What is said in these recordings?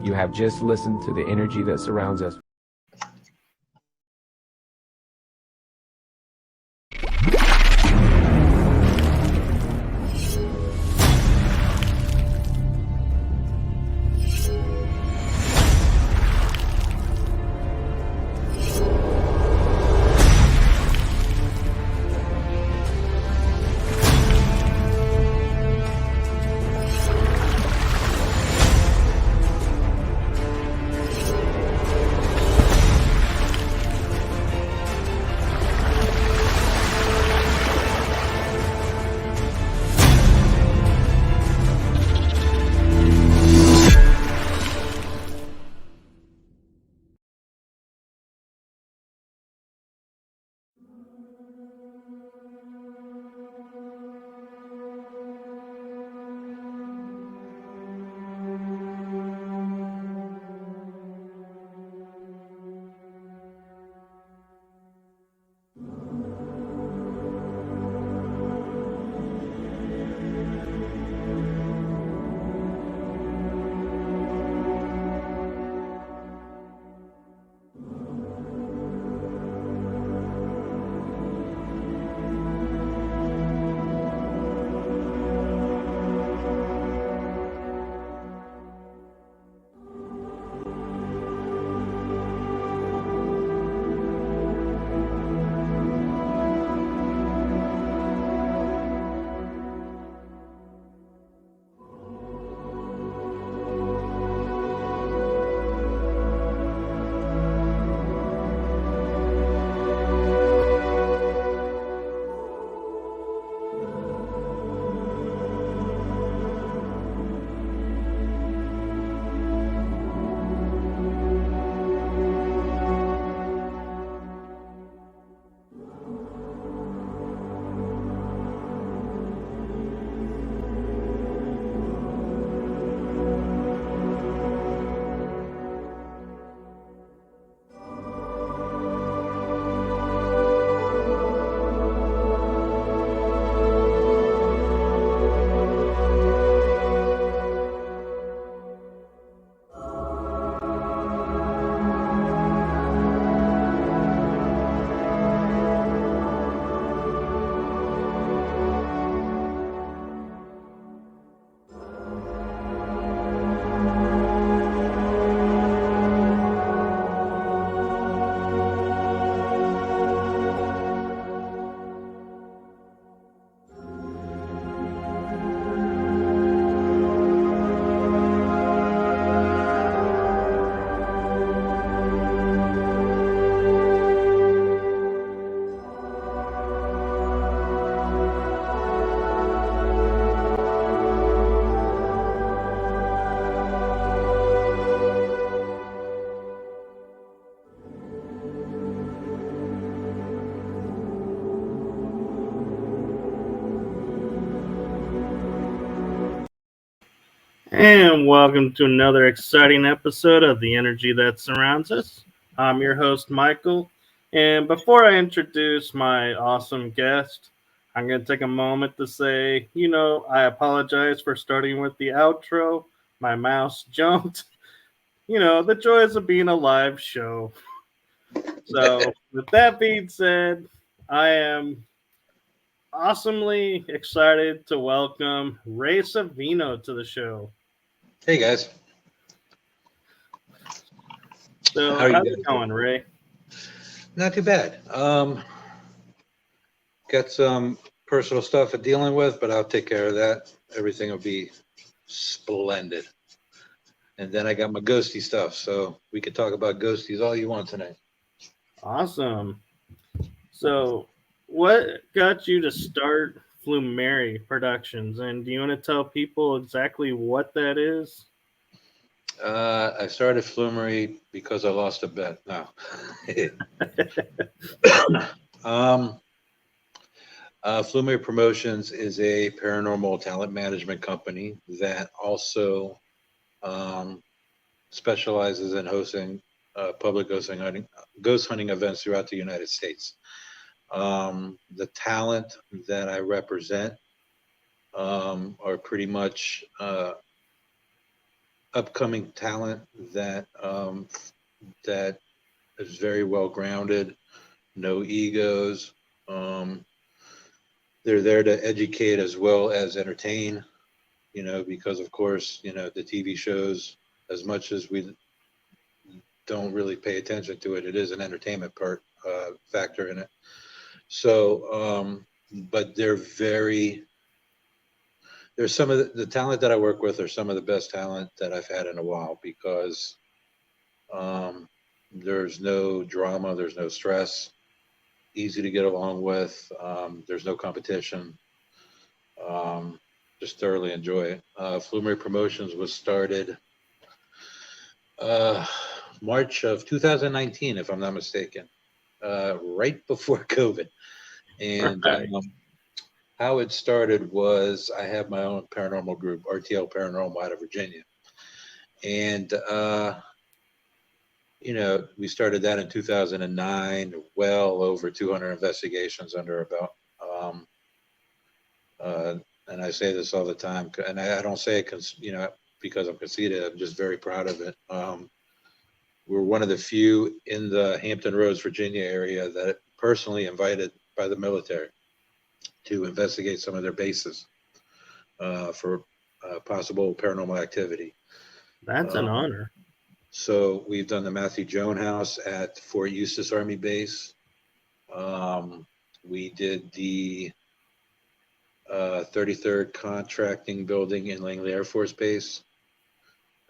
You have just listened to the energy that surrounds us. And welcome to another exciting episode of The Energy That Surrounds Us. I'm your host, Michael. And before I introduce my awesome guest, I'm going to take a moment to say, I apologize for starting with the outro. My mouse jumped. The joys of being a live show. So, with that being said, I am awesomely excited to welcome Ray Savino to the show. Hey guys. So how's it going, Ray? Not too bad. Got some personal stuff I'm dealing with, but I'll take care of that. Everything will be splendid. And then I got my ghosty stuff, so we could talk about ghosties all you want tonight. Awesome. So what got you to start Flumeri Productions, and do you want to tell people exactly what that is? I started Flumeri because I lost a bet. No. Flumeri Promotions is a paranormal talent management company that also specializes in hosting public ghost hunting events throughout the United States. The talent that I represent are pretty much upcoming talent that that is very well grounded, no egos. Um, they're there to educate as well as entertain. Because of course, the TV shows, as much as we don't really pay attention to it, it is an entertainment factor in it. So, but there's some of the talent that I work with are some of the best talent that I've had in a while because um, there's no drama, there's no stress, easy to get along with. There's no competition. Um, just thoroughly enjoy it. Flumeri Promotions was started uh, March of 2019, if I'm not mistaken, right before COVID. And Right. how it started was I have my own paranormal group, RTL Paranormal out of Virginia. And, we started that in 2009, well over 200 investigations under our belt. Um, uh, and I say this all the time, and I don't say it, because I'm conceited. I'm just very proud of it. We're one of the few in the Hampton Roads, Virginia area that personally invited by the military to investigate some of their bases for possible paranormal activity. That's an Um, honor. so we've done the Matthew Jones House at Fort Eustis Army Base. We did the 33rd Contracting Building in Langley Air Force Base.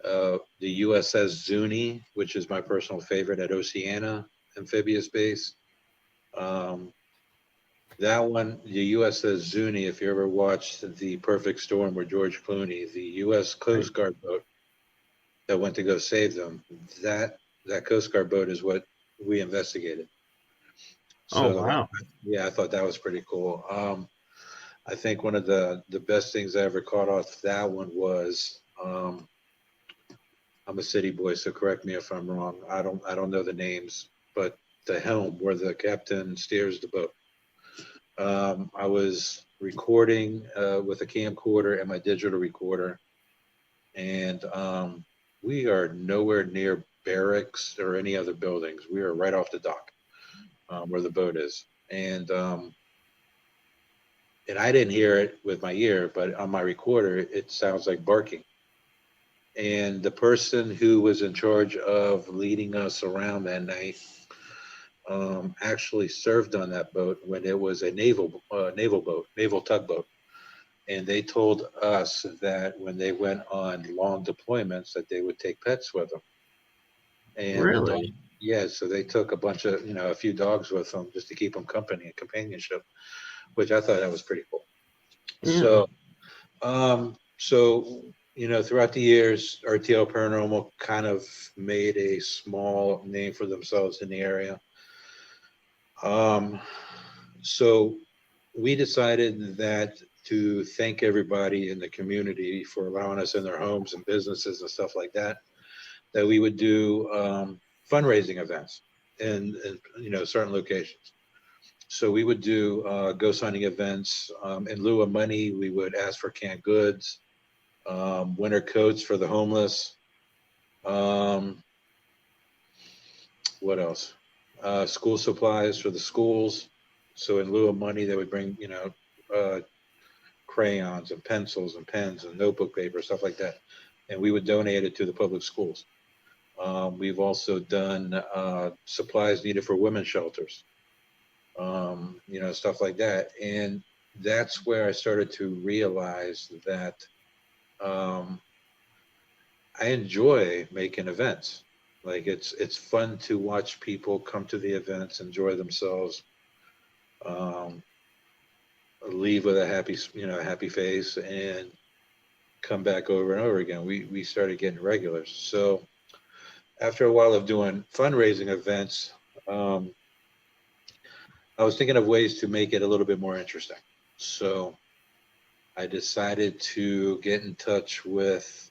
The USS Zuni, which is my personal favorite, at Oceana Amphibious Base. That one, the USS Zuni, if you ever watched The Perfect Storm with George Clooney, the U.S. Right. Coast Guard boat that went to go save them, that Coast Guard boat is what we investigated. Oh, So, wow. yeah, I thought that was pretty cool. I think one of the best things I ever caught off that one was I'm a city boy, so correct me if I'm wrong. I don't know the names, but the helm where the captain steers the boat. I was recording with a camcorder and my digital recorder, and we are nowhere near barracks or any other buildings. We are right off the dock where the boat is, and I didn't hear it with my ear, but on my recorder it sounds like barking. And the person who was in charge of leading us around that night actually served on that boat when it was a naval tugboat. And they told us that when they went on long deployments, that they would take pets with them. And the dog, Really? yeah, so they took a bunch of, a few dogs with them just to keep them company and companionship, which I thought that was pretty cool. Yeah. So throughout the years, RTL Paranormal kind of made a small name for themselves in the area. So we decided that to thank everybody in the community for allowing us in their homes and businesses and stuff like that, that we would do fundraising events in certain locations. So we would do ghost hunting events. In lieu of money, we would ask for canned goods, winter coats for the homeless. Um, what else? School supplies for the schools. So in lieu of money, they would bring, uh, crayons and pencils and pens and notebook paper, stuff like that. And we would donate it to the public schools. We've also done supplies needed for women's shelters, stuff like that. And that's where I started to realize that um, I enjoy making events. Like it's fun to watch people come to the events, enjoy themselves, um, leave with a happy face, and come back over and over again. We started getting regulars. So after a while of doing fundraising events, um, I was thinking of ways to make it a little bit more interesting. So I decided to get in touch with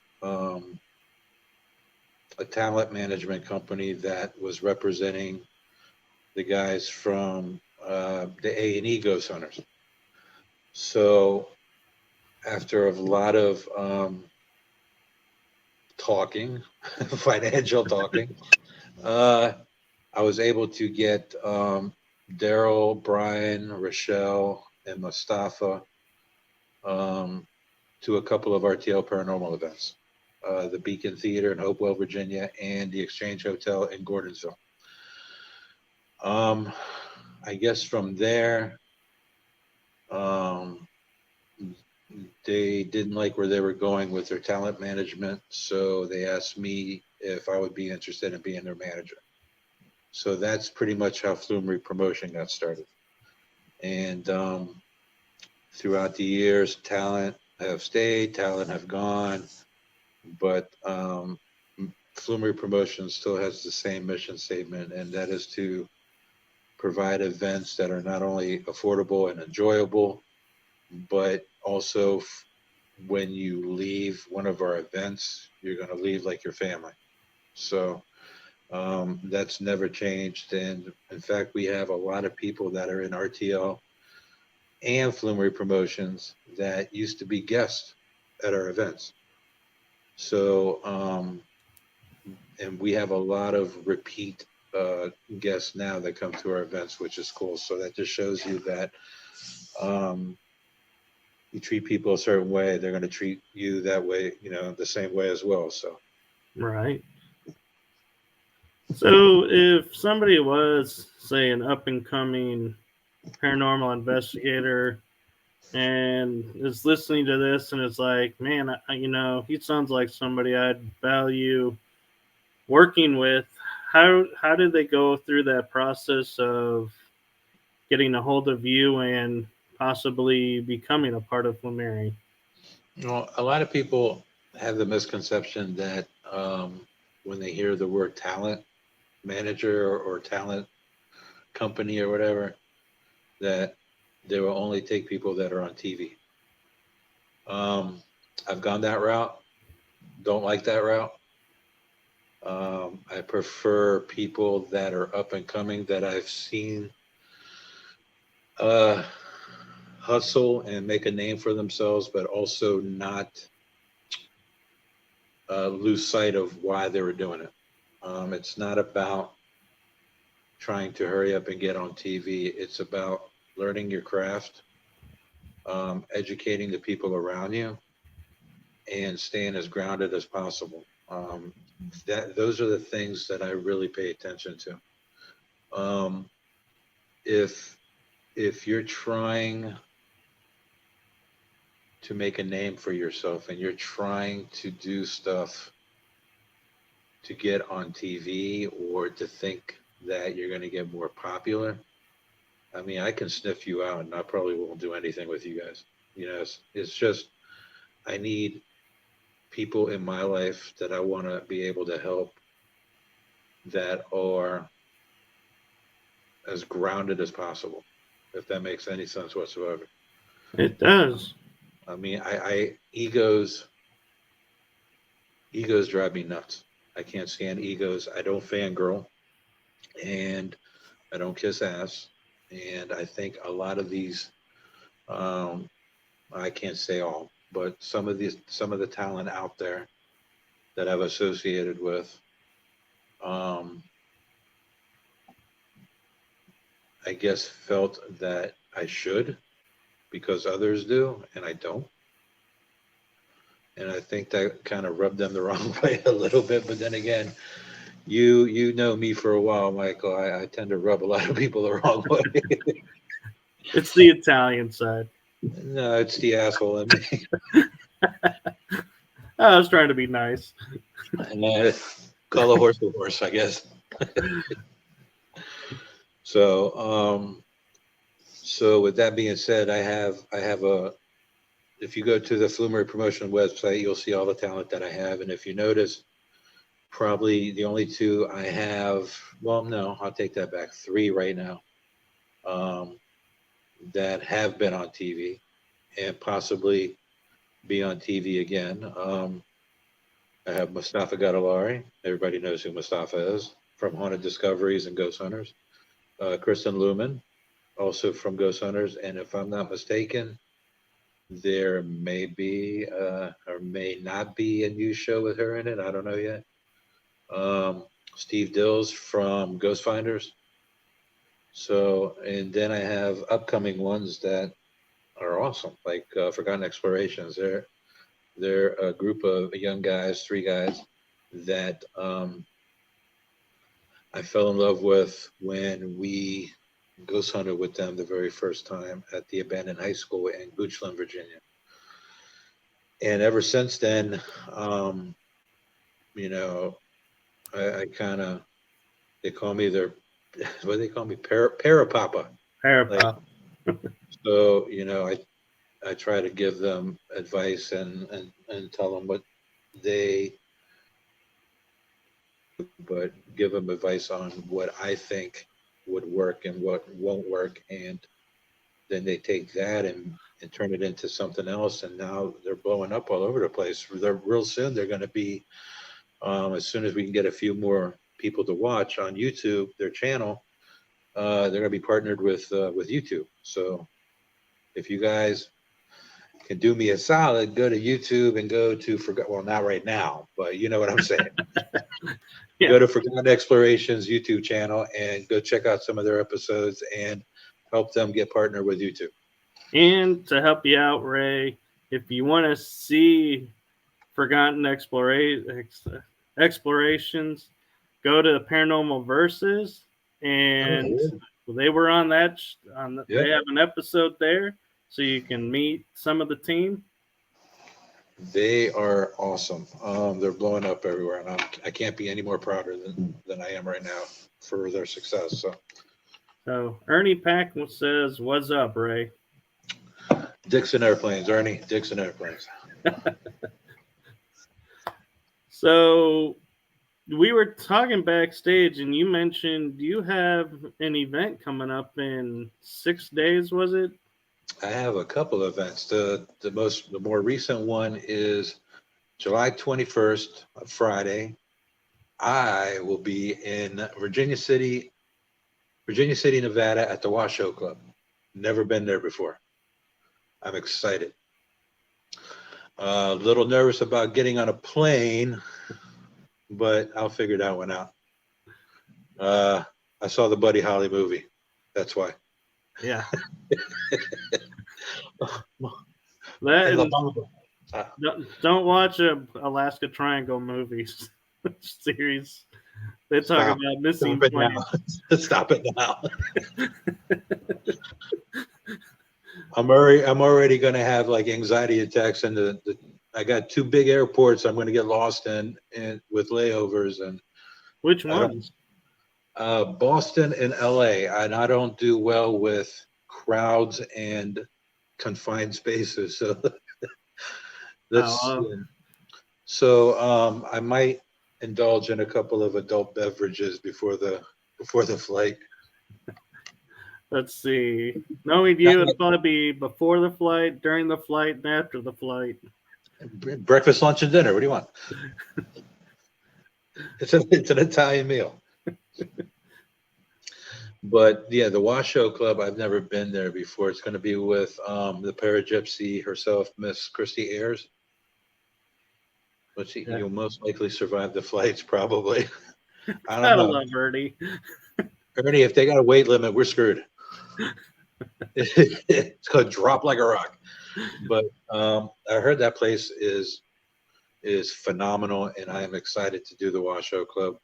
a talent management company that was representing the guys from the A&E Ghost Hunters. So after a lot of talking, financial talking, I was able to get Daryl, Brian, Rochelle, and Mustafa to a couple of RTL Paranormal events. The Beacon Theater in Hopewell, Virginia, and the Exchange Hotel in Gordonsville. I guess from there, they didn't like where they were going with their talent management, so they asked me if I would be interested in being their manager. So that's pretty much how Flumeri Promotion got started. And throughout the years, talent have stayed, talent have gone, but Flumeri Promotions still has the same mission statement, and that is to provide events that are not only affordable and enjoyable, but also when you leave one of our events, you're going to leave like your family. So that's never changed. And in fact, we have a lot of people that are in RTL and Flumeri Promotions that used to be guests at our events. So, and we have a lot of repeat guests now that come to our events, which is cool. So that just shows you that you treat people a certain way, they're going to treat you that way, the same way as well. So, Right. So if somebody was, say, an up and coming paranormal investigator and is listening to this and is like, man, he sounds like somebody I'd value working with. How do they go through that process of getting a hold of you and possibly becoming a part of Flumeri? a lot of people have the misconception that when they hear the word talent manager or talent company or whatever, that they will only take people that are on TV. I've gone that route. Don't like that route. I prefer people that are up and coming that I've seen hustle and make a name for themselves, but also not lose sight of why they were doing it. It's not about trying to hurry up and get on TV. It's about learning your craft, educating the people around you, and staying as grounded as possible. Those are the things that I really pay attention to. If you're trying to make a name for yourself and you're trying to do stuff to get on TV or to think that you're going to get more popular, I mean, I can sniff you out and I probably won't do anything with you guys. It's just, I need people in my life that I want to be able to help that are as grounded as possible, if that makes any sense whatsoever. It does. I mean, I egos drive me nuts. I can't stand egos. I don't fangirl, and I don't kiss ass. And I think a lot of these, I can't say all, but some of the talent out there that I've associated with, I guess felt that I should because others do, and I don't. And I think that kind of rubbed them the wrong way a little bit. But then again, you know me for a while, Michael. I tend to rub a lot of people the wrong way. It's the Italian side. No, it's the asshole in me. I was trying to be nice. And call a horse a horse, I guess. So with that being said, I have a. If you go to the Flumeri Promotion website, you'll see all the talent that I have. And if you notice, probably the only two I have, well, no, I'll take that back. 3 right now that have been on TV and possibly be on TV again. I have Mustafa Gadalari. Everybody knows who Mustafa is from Haunted Discoveries and Ghost Hunters. Kristen Luman, also from Ghost Hunters. And if I'm not mistaken, there may be or may not be a new show with her in it. I don't know yet. Steve Dills from Ghost Finders. So, and then I have upcoming ones that are awesome, like Forgotten Explorations. They're a group of young guys, three guys that I fell in love with when we ghost hunted with them the very first time at the abandoned high school in Goochland, Virginia. And ever since then, you know, I kind of, they call me their, what do they call me? Parapapa. Like, Parapop. so, I try to give them advice and tell them what they, but give them advice on what I think would work and what won't work. And then they take that and turn it into something else. And now they're blowing up all over the place. They're real soon. They're going to be, as soon as we can get a few more people to watch on YouTube, their channel, they're going to be partnered with YouTube. So if you guys can do me a solid, go to YouTube and go to well, not right now, but you know what I'm saying. Yeah. Go to Forgotten Explorations YouTube channel and go check out some of their episodes and help them get partnered with YouTube. And to help you out, Ray, if you want to see Forgotten Explorations, go to Paranormal Versus, and they were on that. They have an episode there, so you can meet some of the team. They are awesome. They're blowing up everywhere, and I can't be any more prouder than I am right now for their success. So Ernie Pack says, "What's up, Ray?" Dixon Airplanes, Ernie. Dixon Airplanes. So we were talking backstage, and you mentioned you have an event coming up in 6 days. Was it? I have a couple of events. The more recent one is July 21st, Friday. I will be in Virginia City, Nevada at the Washoe Club. Never been there before. I'm excited. A little nervous about getting on a plane, but I'll figure that one out. I saw the Buddy Holly movie. That's why. Yeah. Don't watch Alaska Triangle movies series. They talk about missing planes. Stop it now. I'm already going to have like anxiety attacks, and I got two big airports I'm going to get lost in with layovers. And which ones? Boston and LA, and I don't do well with crowds and confined spaces. So I might indulge in a couple of adult beverages before the flight. Let's see. Knowing you, it'd probably be before the flight, during the flight, and after the flight. Breakfast, lunch, and dinner. What do you want? It's an Italian meal. But yeah, the Washoe Club, I've never been there before. It's going to be with the Paragypsy herself, Miss Christy Ayers. But you'll most likely survive the flights, probably. I don't know. Love Ernie. Ernie, if they got a weight limit, we're screwed. It's going to drop like a rock. But I heard that place is phenomenal, and I am excited to do the Washoe Club.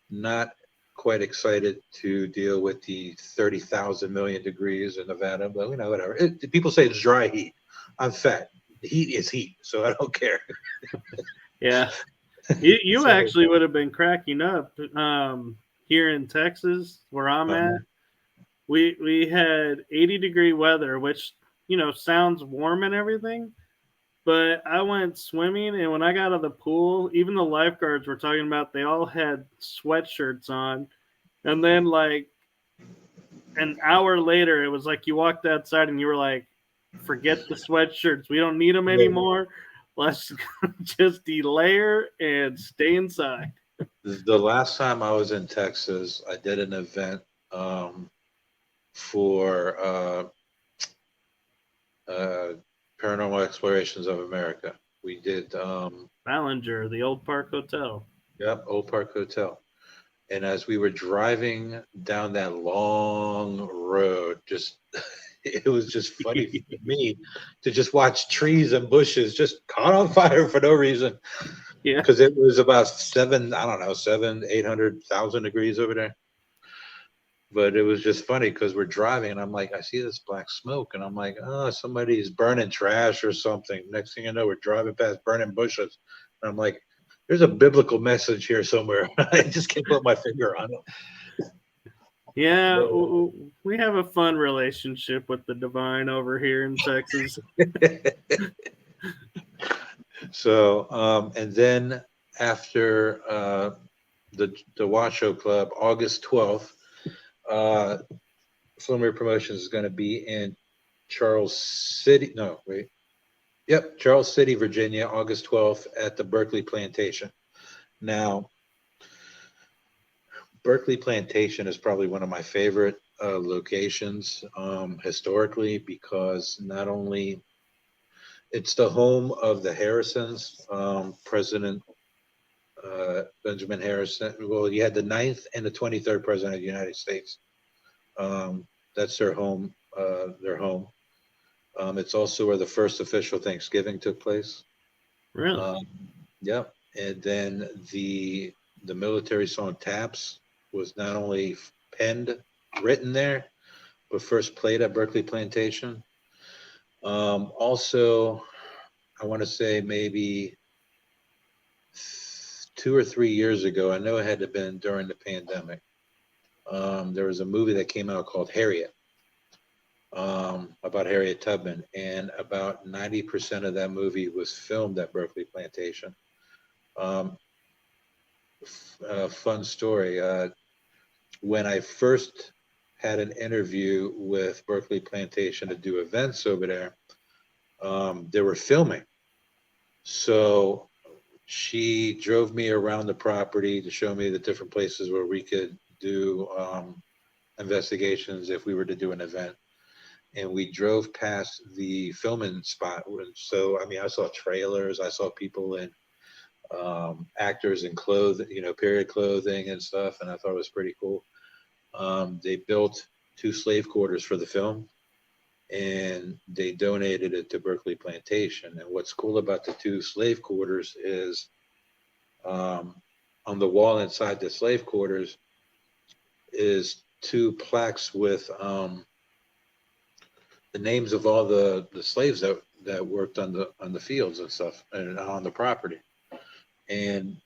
Not quite excited to deal with the 30,000 million degrees in Nevada, but whatever. People say it's dry heat. I'm fat. Heat is heat, so I don't care. Yeah, you actually would have been cracking up here in Texas, where I'm at. We had 80-degree weather, which sounds warm and everything. But I went swimming, and when I got out of the pool, even the lifeguards were talking about they all had sweatshirts on. And then, like, an hour later, it was like you walked outside and you were like, forget the sweatshirts. We don't need them anymore. Let's just delayer and stay inside. The last time I was in Texas, I did an event for Paranormal Explorations of America. We did, Ballinger, the Old Park Hotel. yep, Old Park Hotel. And as we were driving down that long road, just it was just funny for me to just watch trees and bushes just caught on fire for no reason. Yeah. Because it was about 800,000 degrees over there. But it was just funny because we're driving and I'm like, I see this black smoke and I'm like, oh, somebody's burning trash or something. Next thing I know, we're driving past burning bushes. And I'm like, there's a biblical message here somewhere. I just can't put my finger on Yeah, it. we have a fun relationship with the divine over here in Texas. So, and then after the Washoe Club, August 12th, Flumeri Promotions is going to be in Charles City. No, wait. Yep, Charles City, Virginia, August 12th at the Berkeley Plantation. Now, Berkeley Plantation is probably one of my favorite locations historically because not only it's the home of the Harrisons, President Benjamin Harrison. Well, you had the 9th and the 23rd President of the United States. That's their home. It's also where the first official Thanksgiving took place. Really? Yep. And then the military song "Taps" was not only written there, but first played at Berkeley Plantation. Also, I want to say maybe 2 or 3 years ago, I know it had to have been during the pandemic. There was a movie that came out called Harriet, about Harriet Tubman, and about 90% of that movie was filmed at Berkeley Plantation. Fun story. When I first had an interview with Berkeley Plantation to do events over there, they were filming. So she drove me around the property to show me the different places where we could do investigations if we were to do an event. And we drove past the filming spot. So, I mean, I saw trailers, I saw people in actors in clothing, period clothing and stuff. And I thought it was pretty cool. They built 2 slave quarters for the film and they donated it to Berkeley Plantation. And what's cool about the 2 slave quarters is on the wall inside the slave quarters is 2 plaques with the names of all the slaves that worked on the fields and stuff and on the property. And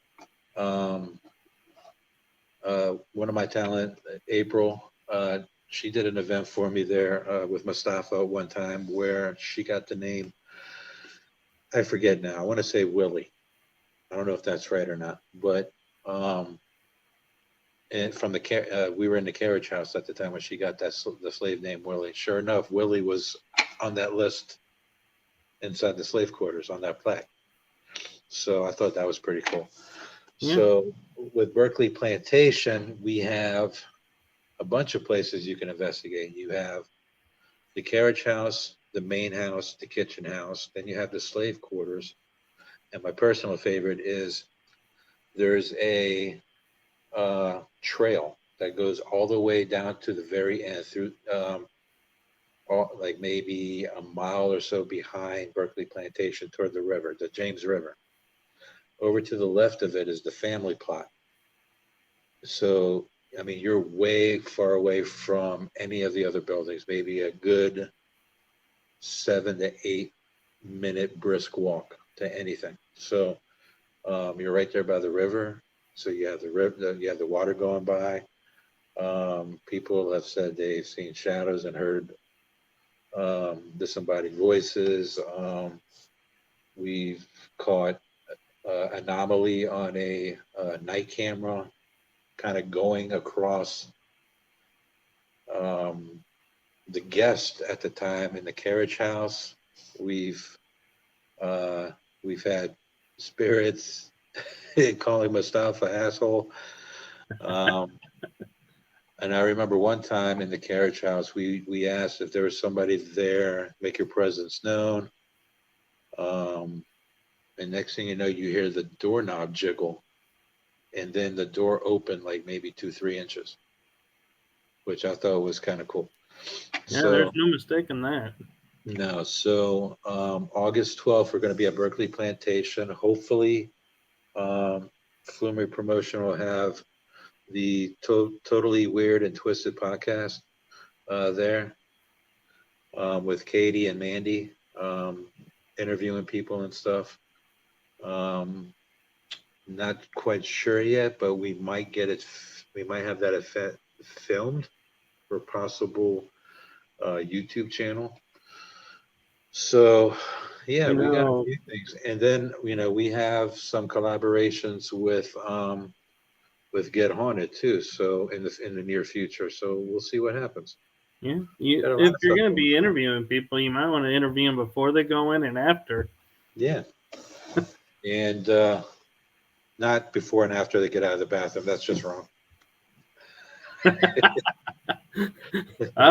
one of my talent, April, she did an event for me there with Mustafa one time where she got the name, I forget now, I want to say Willie. I don't know if that's right or not, but and from we were in the carriage house at the time when she got the slave name Willie. Sure enough, Willie was on that list inside the slave quarters on that plaque. So I thought that was pretty cool. Yeah. So with Berkeley Plantation, we have a bunch of places you can investigate. You have the carriage house, the main house, the kitchen house, then you have the slave quarters. And my personal favorite is there's a trail that goes all the way down to the very end through like maybe a mile or so behind Berkeley Plantation toward the river, the James River. Over to the left of it is the family plot. So, I mean, you're way far away from any of the other buildings, maybe a good 7 to 8 minute brisk walk to anything. So you're right there by the river. So you have the river, you have the water going by. People have said they've seen shadows and heard disembodied voices. We've caught anomaly on a night camera kind of going across the guest at the time in the carriage house. We've had spirits calling Mustafa asshole. And I remember one time in the carriage house, we asked if there was somebody there, make your presence known. And next thing you know, you hear the doorknob jiggle, and then the door opened like maybe 2-3 inches, which I thought was kind of cool. Yeah, there's So no mistaking that. no, so August 12th, we're going to be at Berkeley Plantation. Hopefully, Flumeri Promotion will have the Totally Weird and Twisted podcast there with Katie and Mandy, interviewing people and stuff. Not quite sure yet, but we might get it. We might have that effect filmed for possible YouTube channel. So, yeah, You we got a know, few things, and then we have some collaborations with Get Haunted too. So in the near future, so we'll see what happens. yeah, Got a lot if of you're stuff going to going be on. interviewing people, you might want to interview them before they go in and after. Yeah, and not before and after they get out of the bathroom. That's just wrong. I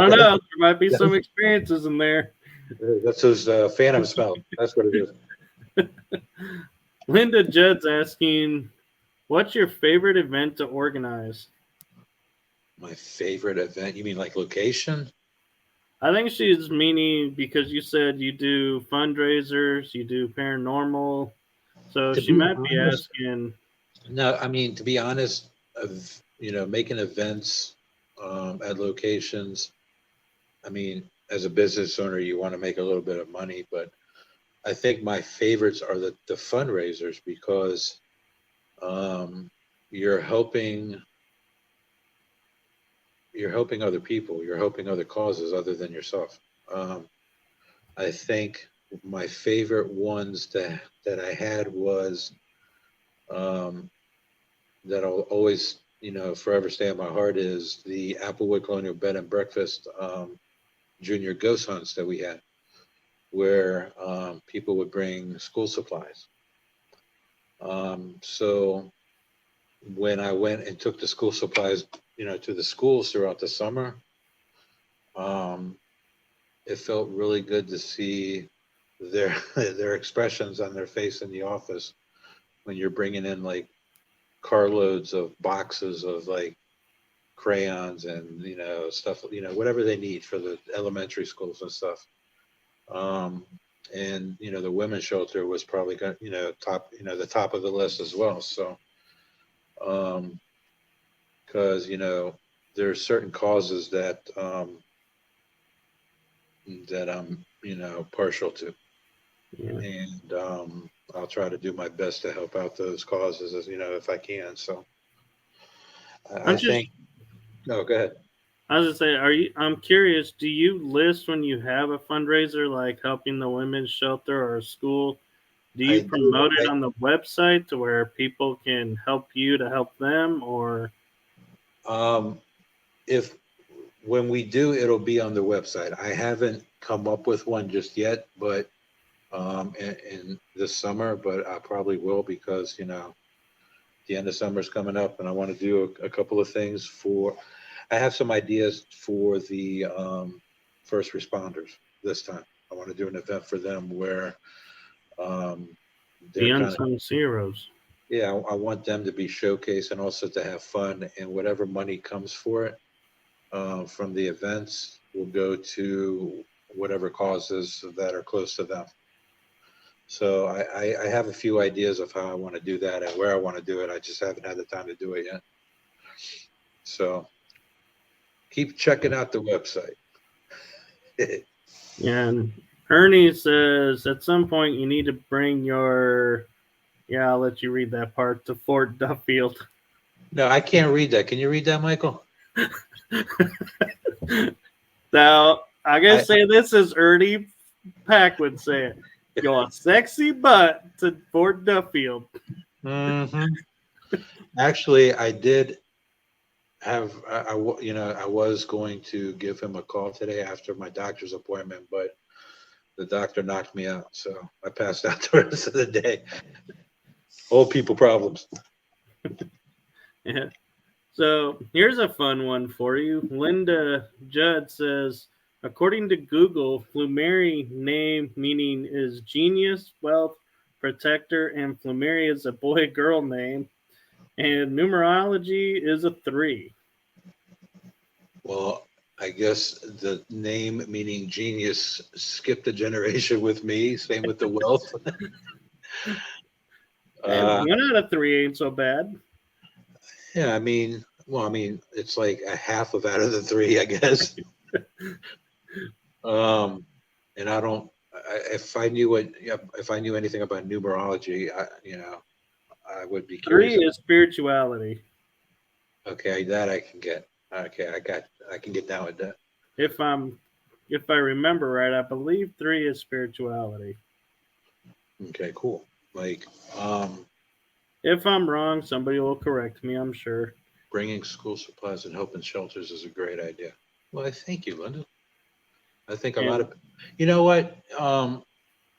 don't know. There might be some experiences in there. That's those phantom smell. That's what it is. Linda Judd's asking, what's your favorite event to organize? My favorite event? You mean like location? I think she's meaning because you said you do fundraisers, you do paranormal. So To she be might be honest, asking, no. I mean, to be honest, of making events at locations. I mean, as a business owner, you want to make a little bit of money, but I think my favorites are the fundraisers because um, you're helping other people, you're helping other causes other than yourself. Um, I think my favorite ones that I had was um, that I'll always forever stay in my heart is the Applewood Colonial Bed and Breakfast junior ghost hunts that we had, where people would bring school supplies. So when I went and took the school supplies, to the schools throughout the summer, um, it felt really good to see their their expressions on their face in the office when you're bringing in like carloads of boxes of like crayons and stuff, whatever they need for the elementary schools and stuff. Um, and the women's shelter was probably going top the top of the list as well. So because there are certain causes that I'm partial to, yeah. and I'll try to do my best to help out those causes as if I can. So I I'm just, think. No, go ahead. I was gonna say, I'm curious, do you list when you have a fundraiser, like helping the women's shelter or a school? Do you I do. promote it on the website to where people can help you to help them, or? Um, if when we do, it'll be on the website. I haven't come up with one just yet, but in this summer, but I probably will because the end of summer is coming up, and I want to do a couple of things for. I have some ideas for the first responders this time. I want to do an event for them where um, The they're kind of, unsung heroes. yeah. I want them to be showcased and also to have fun, and whatever money comes for it from the events will go to whatever causes that are close to them. So I have a few ideas of how I want to do that and where I want to do it. I just haven't had the time to do it yet. So keep checking out the website. And Ernie says at some point you need to bring your. Yeah, I'll let you read that part to Fort Duffield. No, I can't read that. Can you read that, Michael? Now, I gotta I, say this as Ernie Pack would say it. Your sexy butt to Fort Duffield. mhm. Actually, I did have I was going to give him a call today after my doctor's appointment, but the doctor knocked me out, so I passed out the rest of the day. Old people problems. Yeah. So here's a fun one for you. Linda Judd says, According to Google, Flumeri name meaning is genius, wealth, protector, and Flumeri is a boy-girl name, and numerology is a 3. Well, I guess the name meaning genius skipped a generation with me. Same with the wealth. Hey, uh, 1 out of 3 ain't so bad. yeah, I mean, it's like a half of out of the three, I guess. And I don't. If I knew if I knew anything about numerology, I would be 3 curious. is spirituality. Okay, that I can get. Okay, I can get down with that. If I remember right, I believe 3 is spirituality. Okay, cool. Like, If I'm wrong, somebody will correct me, I'm sure. bringing school supplies and helping shelters is a great idea. Well, I thank you, Linda. I think a lot And of, you know what?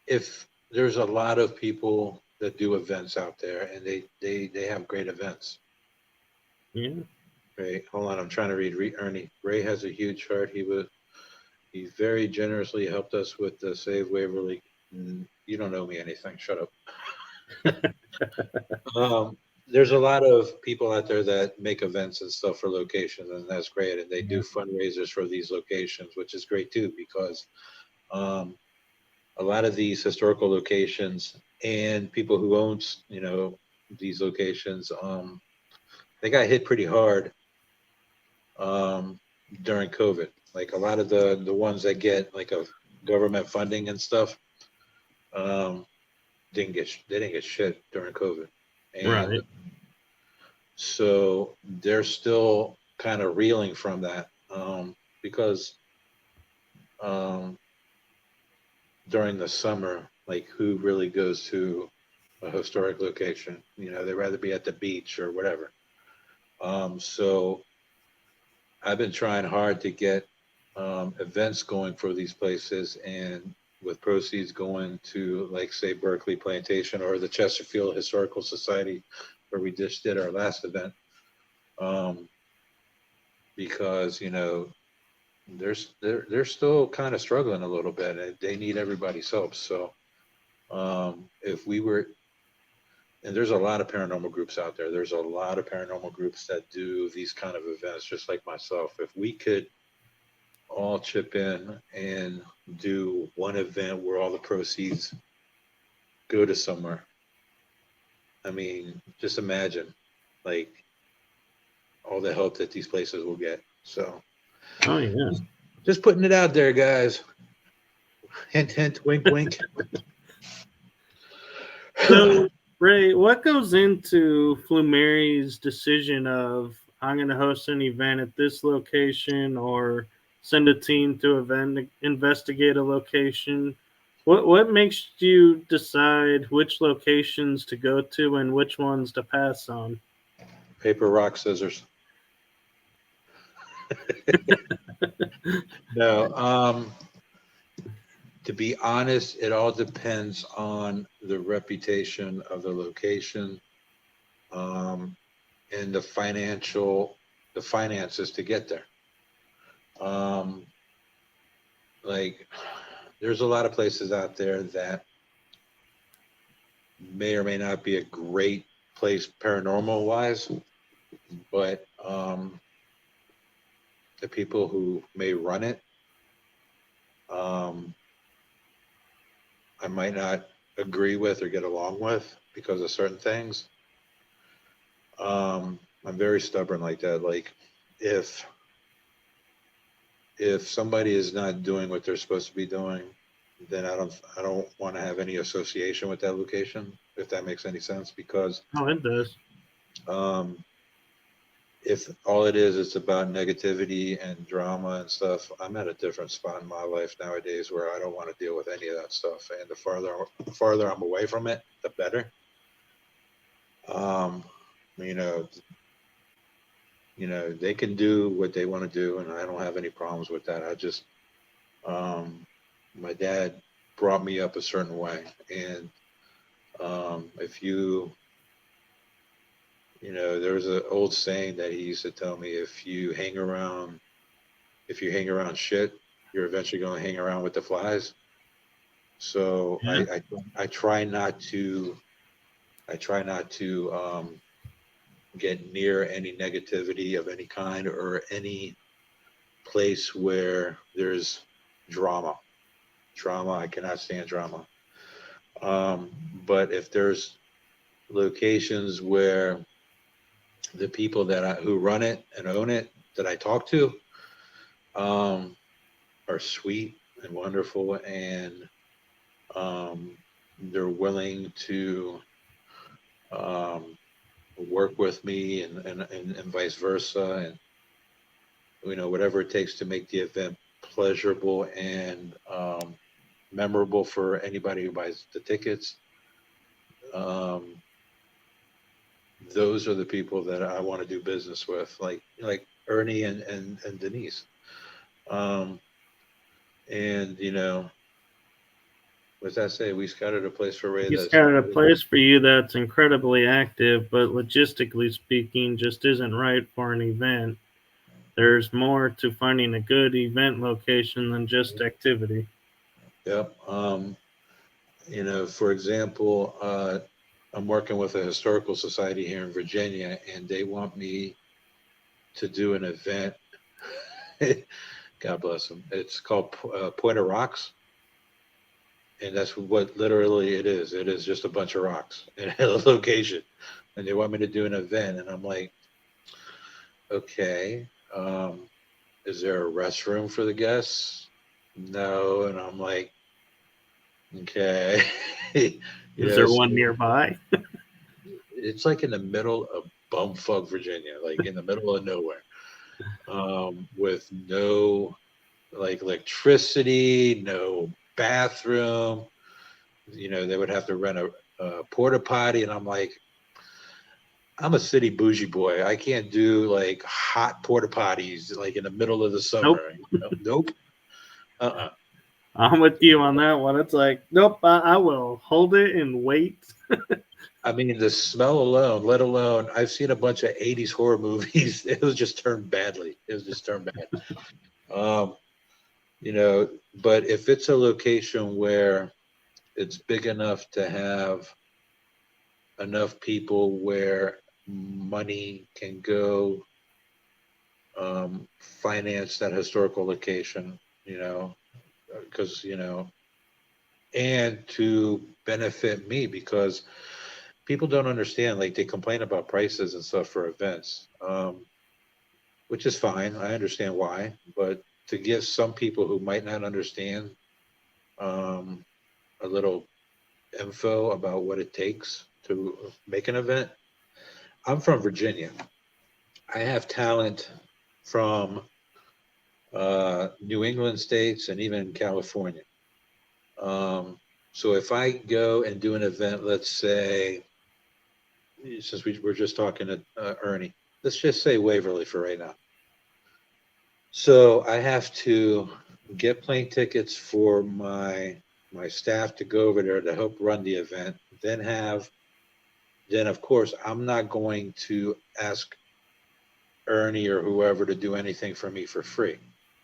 If there's a lot of people that do events out there, and they have great events. yeah, Right? Hold on, I'm trying to read Ernie. Ray has a huge heart. He very generously helped us with the Save Waverly. You don't owe me anything. Shut up. There's a lot of people out there that make events and stuff for locations, and that's great. And they do fundraisers for these locations, which is great too, because um, a lot of these historical locations and people who own, these locations, they got hit pretty hard um, during COVID. Like a lot of the ones that get like a government funding and stuff, um, they didn't get shit during COVID, and right. so they're still kind of reeling from that because um, during the summer, like who really goes to a historic location? You know, they'd rather be at the beach or whatever. So I've been trying hard to get events going for these places, and with proceeds going to, like, say, Berkeley Plantation or the Chesterfield Historical Society, where we just did our last event, um, because they're still kind of struggling a little bit, and they need everybody's help. So if we were, and there's a lot of paranormal groups out there. There's a lot of paranormal groups that do these kind of events, just like myself. If we could all chip in and do one event where all the proceeds go to somewhere. I mean, just imagine like all the help that these places will get. So Oh yeah. just putting it out there, guys. Hint, hint, wink, wink. So Ray, what goes into Flumeri's decision of I'm going to host an event at this location or send a team to investigate a location? What makes you decide which locations to go to and which ones to pass on? Paper, rock, scissors. No, to be honest, it all depends on the reputation of the location, um, and the finances to get there. Um, like, there's a lot of places out there that may or may not be a great place paranormal wise, but the people who may run it, um, I might not agree with or get along with because of certain things. I'm very stubborn like that. Like, if somebody is not doing what they're supposed to be doing, then I don't want to have any association with that location, if that makes any sense. Because Oh, it does. um, if all it is, it's about negativity and drama and stuff, I'm at a different spot in my life nowadays where I don't want to deal with any of that stuff. And the farther I'm away from it, the better. Um, you know, they can do what they want to do, and I don't have any problems with that. I just, my dad brought me up a certain way, and if there was an old saying that he used to tell me: if you hang around shit, you're eventually going to hang around with the flies. So Yeah. I try not to get near any negativity of any kind or any place where there's drama. Drama, I cannot stand drama. Um, but if there's locations where the people who run it and own it that I talk to um, are sweet and wonderful, and um, they're willing to um, work with me and vice versa, and whatever it takes to make the event pleasurable and memorable for anybody who buys the tickets. Um, those are the people that I want to do business with, like Ernie and Denise. Um, and what's that say? We scouted a place for Ray He's that's got a place for you that's incredibly active, but logistically speaking, just isn't right for an event. There's more to finding a good event location than just activity. yep. For example, I'm working with a historical society here in Virginia, and they want me to do an event. God bless them. It's called Point of Rocks, and that's what literally it is. It is just a bunch of rocks in a location, and they want me to do an event, and I'm like, okay, is there a restroom for the guests? No, and I'm like, okay, Is there so one nearby? it's like in the middle of bumfuck Virginia, like in the middle of nowhere, with no like electricity, no bathroom. They would have to rent a porta potty, and I'm like, I'm a city bougie boy. I can't do like hot porta potties like in the middle of the Nope. summer. Nope. Uh-uh. I'm with you on that one. It's like, nope, I will hold it and wait. I mean, the smell alone, let alone, I've seen a bunch of 80s horror movies. It was just turned badly. It was just turned bad. Um, but if it's a location where it's big enough to have enough people where money can go finance that historical location, because, and to benefit me, because people don't understand, like they complain about prices and stuff for events, which is fine. I understand why, but to give some people who might not understand um, a little info about what it takes to make an event. I'm from Virginia. I have talent from New England states and even California. So if I go and do an event, let's say, since we were just talking to Ernie, let's just say Waverly for right now. So I have to get plane tickets for my staff to go over there to help run the event. Then of course I'm not going to ask Ernie or whoever to do anything for me for free.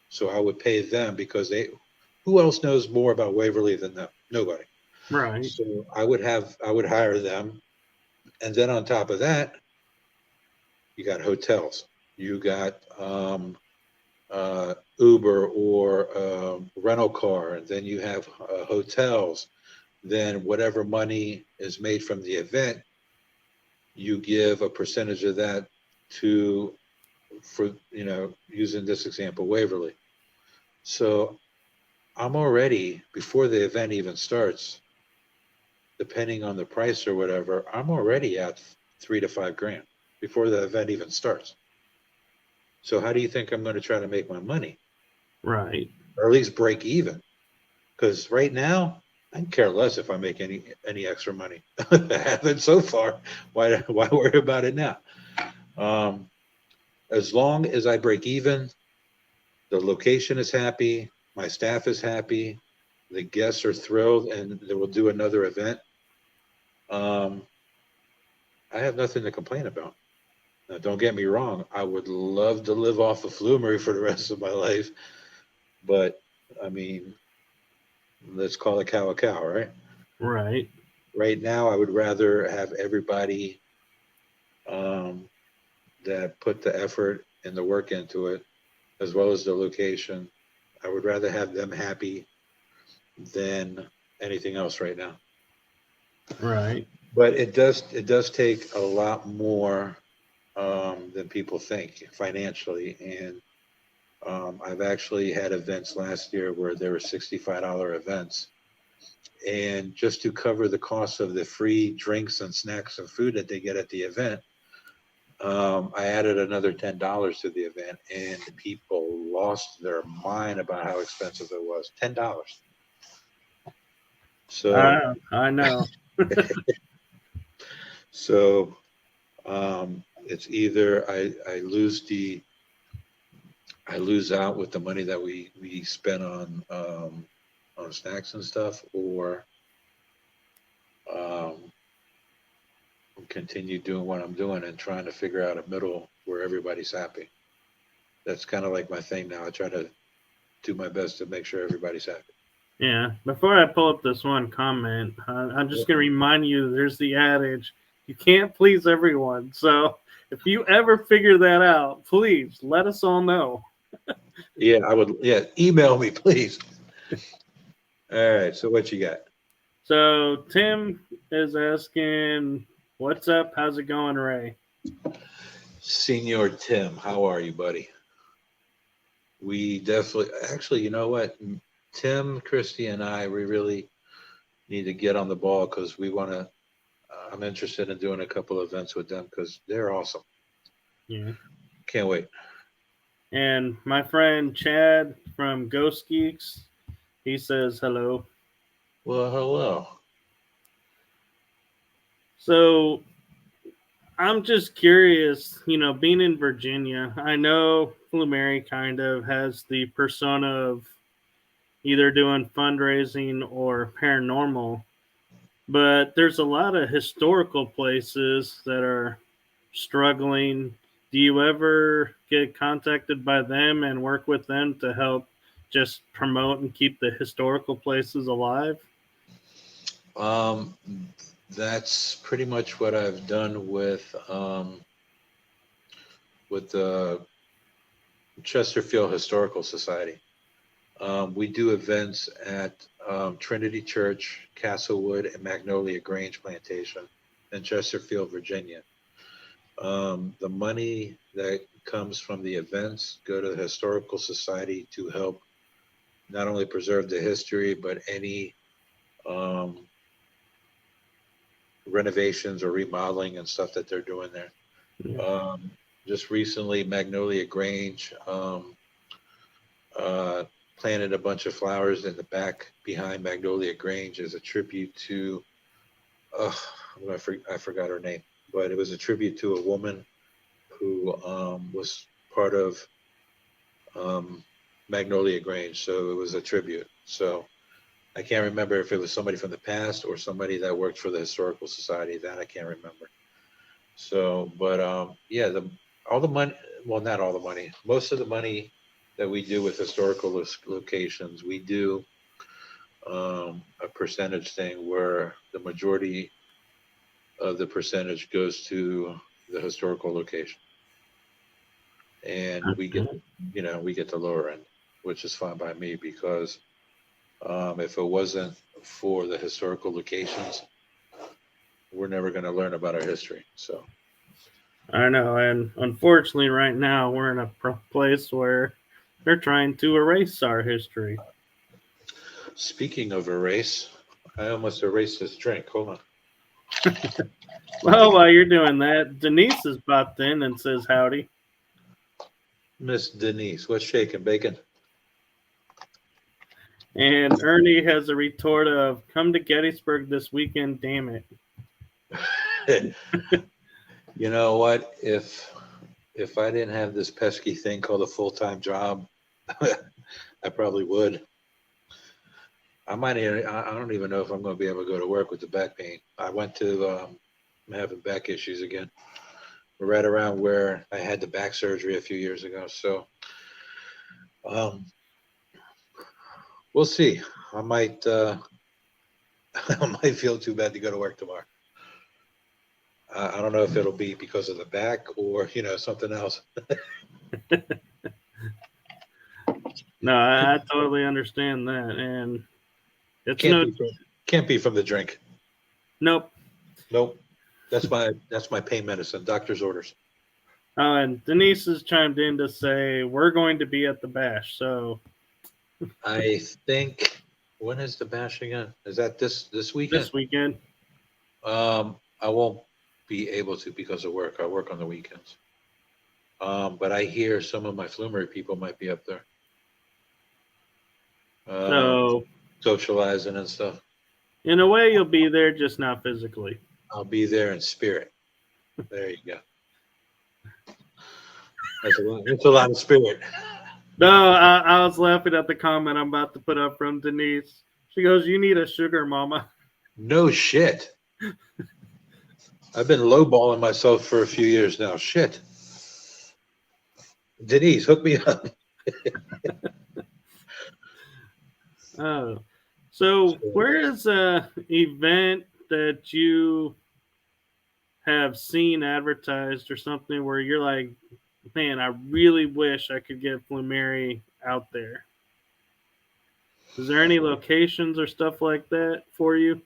So I would pay them because who else knows more about Waverly than them? Nobody. Right. So I would hire them. And then on top of that, you got hotels. You got Uber or rental car, and then you have hotels. Then whatever money is made from the event, you give a percentage of that for using this example, Waverly. So I'm already, before the event even starts, depending on the price or whatever, I'm already at $3 to $5 grand before the event even starts. So how do you think I'm going to try to make my money, Right. or at least break even? Because right now, I can care less if I make any extra money. I haven't so far. Why worry about it now? Um, as long as I break even, the location is happy, my staff is happy, the guests are thrilled, and they will do another event. Um, I have nothing to complain about. Now, don't get me wrong. I would love to live off of Flumeri for the rest of my life, but I mean, let's call a cow, right? Right. Right now, I would rather have everybody um, that put the effort and the work into it, as well as the location. I would rather have them happy than anything else right now. Right. But it does take a lot more than people think financially. And I've actually had events last year where there were $65 events. And just to cover the cost of the free drinks and snacks and food that they get at the event, I added another $10 to the event, and people lost their mind about how expensive it was. $10. So, I know. so it's either I lose out with the money that we spend on snacks and stuff, or um, continue doing what I'm doing and trying to figure out a middle where everybody's happy. That's kind of like my thing now. I try to do my best to make sure everybody's happy. Yeah. Before I pull up this one comment, I'm just going to remind you there's the adage you can't please everyone. So if you ever figure that out, please let us all know. Yeah, I would. Yeah, email me, please. All right. So what you got? So Tim is asking, what's up? How's it going, Ray? Senior Tim, how are you, buddy? We definitely, actually, you know what? Tim, Christy, and I, we really need to get on the ball because we want to. I'm interested in doing a couple of events with them because they're awesome. Yeah. Can't wait. And my friend Chad from Ghost Geeks, he says hello. Well, hello. So I'm just curious, being in Virginia, I know Flumeri kind of has the persona of either doing fundraising or paranormal, but there's a lot of historical places that are struggling. Do you ever get contacted by them and work with them to help just promote and keep the historical places alive? Um, that's pretty much what I've done with the Chesterfield Historical Society. We do events at Trinity Church, Castlewood, and Magnolia Grange Plantation in Chesterfield, Virginia. The money that comes from the events go to the Historical Society to help not only preserve the history, but any um, renovations or remodeling and stuff that they're doing there. Yeah. Just recently, Magnolia Grange uh, planted a bunch of flowers in the back behind Magnolia Grange as a tribute to, I forgot her name, but it was a tribute to a woman who was part of um, Magnolia Grange. So it was a tribute. So I can't remember if it was somebody from the past or somebody that worked for the Historical Society. That I can't remember. So, but yeah, all the money, well, not all the money, most of the money that we do with historical locations, we do a percentage thing where the majority of the percentage goes to the historical location, and we get the lower end, which is fine by me because if it wasn't for the historical locations, we're never going to learn about our history. So. I know, and unfortunately, right now we're in a place where they're trying to erase our history. Speaking of erase, I almost erased this drink. Hold on. Well, while you're doing that, Denise has popped in and says howdy. Miss Denise, what's shaking, bacon? And Ernie has a retort of, come to Gettysburg this weekend, damn it. You know what? If I didn't have this pesky thing called a full-time job, I probably would. I don't even know if I'm going to be able to go to work with the back pain. I went to, I'm having back issues again. We're right around where I had the back surgery a few years ago. So, um, We'll see. I might I might feel too bad to go to work tomorrow. I don't know if it'll be because of the back or something else. No, I totally understand that, and it's Can't no be can't be from the drink. nope. Nope. That's my pain medicine. Doctor's orders. And Denise has chimed in to say we're going to be at the bash. So I think when is the bash again? Is that this weekend? this weekend, I won't be able to because of work. I work on the weekends. But I hear some of my Flumeri people might be up there. so Socializing and stuff. in a way, you'll be there, just not physically. I'll be there in spirit. There you go. That's a lot of spirit. No, I was laughing at the comment I'm about to put up from Denise. She goes, "You need a sugar mama." No shit. I've been lowballing myself for a few years now. Shit. Denise, hook me up. Oh, so where is a event that you have seen advertised or something where you're like, man, I really wish I could get Flumeri out there? Is there any locations or stuff like that for you?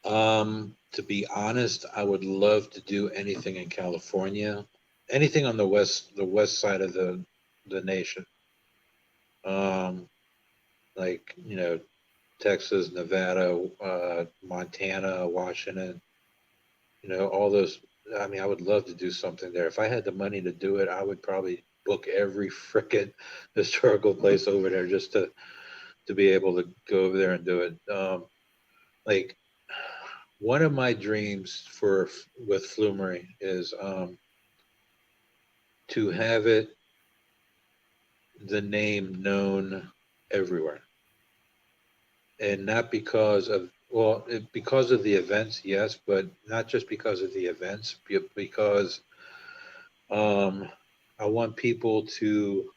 To be honest, I would love to do anything in California, anything on the west side of the nation. Like Texas, Nevada, Montana, Washington. All those. I mean, I would love to do something there. If I had the money to do it, I would probably book every frickin' historical place over there just to be able to go over there and do it. Like one of my dreams with Flumeri is to have the name known everywhere, and not because of because of the events, yes, but not just because of the events, because I want people to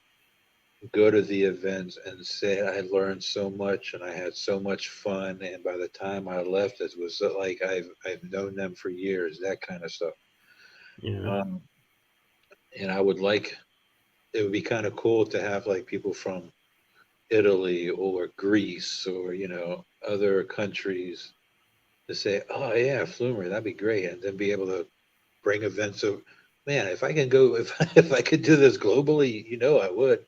go to the events and say I learned so much and I had so much fun, and by the time I left, it was like I've known them for years, that kind of stuff. Yeah. And it would be kind of cool to have like people from Italy or Greece or other countries to say, oh yeah, Flumeri, that'd be great, and then be able to bring events of, man, if I can go, if I could do this globally, I would.